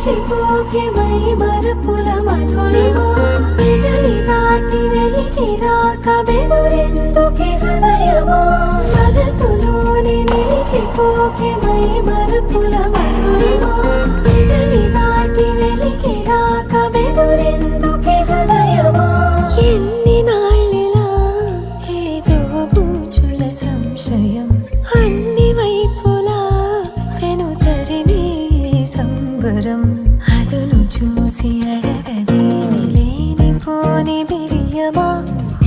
నిలిచిపోకే my మరపుల Madhurima పెదవి దాటి వెలికి రాక బెదురెందుకే హృదయమా మనసులోని నిలిచిపోకే మై మరపుల మధురిమా పెదవి దాటి వెలికి రాక బెదురెందుకే హృదయమా ఎన్ని నాళ్ళిలా ఏదో బూచుల సంశయం అన్ని వైపులా వెనుతరిమే సంబరం అదును చూసి అడగదేమి లేనిపోని బిడియమా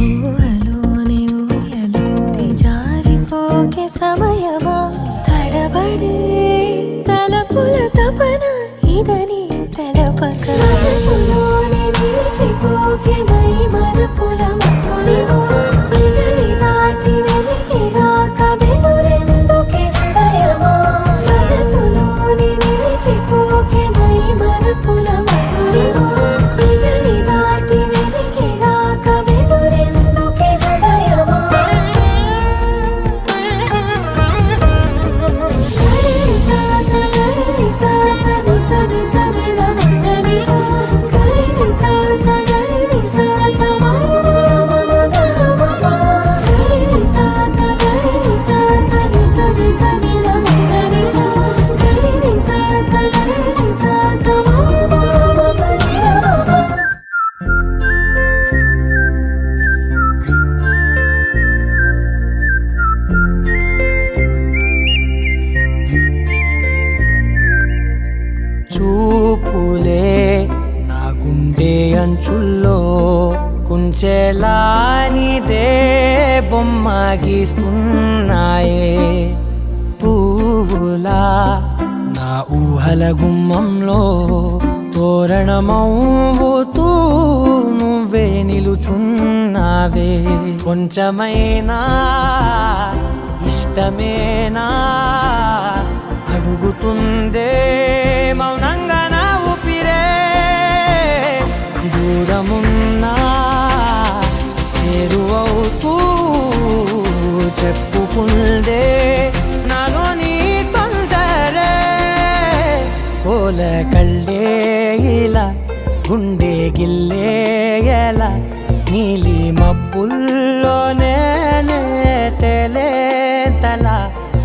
ఊహలోని ఊయలోకి జారిపోకే సమయమా తడబడే తలపుల తపన ఇదని తెలపక మనసులోని నిలిచిపోకే మై మరపుల మధురిమా పెదవి దాటి వెలికి రాక బెదురెందుకే హృదయమా మనసులోని నిలిచిపోకే మై మరపుల మధురిమా పెదవి దాటి వెలికి రాక బెదురెందుకే హృదయమా గరి సా సా గరి సా సా ని సా ని సా ని ర మ గరి సా గరి సా సా గరి సా సా మా మా మ గ మ ప గరి సా సా గరి సా సా ని సా ని సా ని ర మ గరి సా గరి సా సా గరి సా సా మా మా మ గ రి ర మ ప చూపులే నా గుండె అంచుల్లో కుంచెలానిదే బొమ్మ గీస్తున్నాయే పువ్వులా నా ఊహల గుమ్మంలో తోరణమవుతూ నువ్వే నిలుచున్నావే కొంచెమైనా ఇష్టమేనా అడుగుతుందే మౌనంగా నా ఊపిరే దూరమున్నా చేరువవుతూ చెప్పుకుందే నాలో నీ తొందరే పోల కళ్ళే ఇలా గుండె గిల్లే ఎలా నీలి మబ్బుల్లోనే తల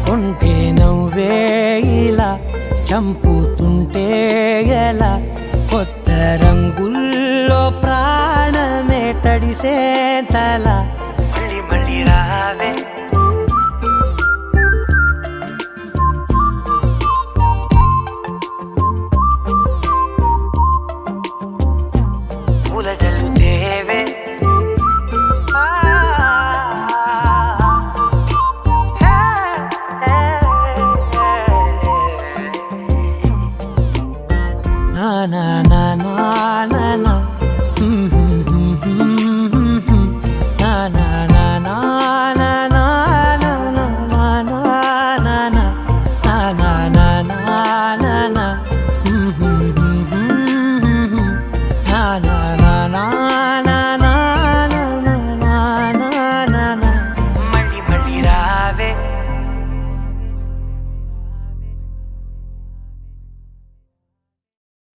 కొంటే నవ్వే ఇలా చంపుతుంటే ఎలా కొత్త రంగుల్లో ప్రాణమే తడిసే తల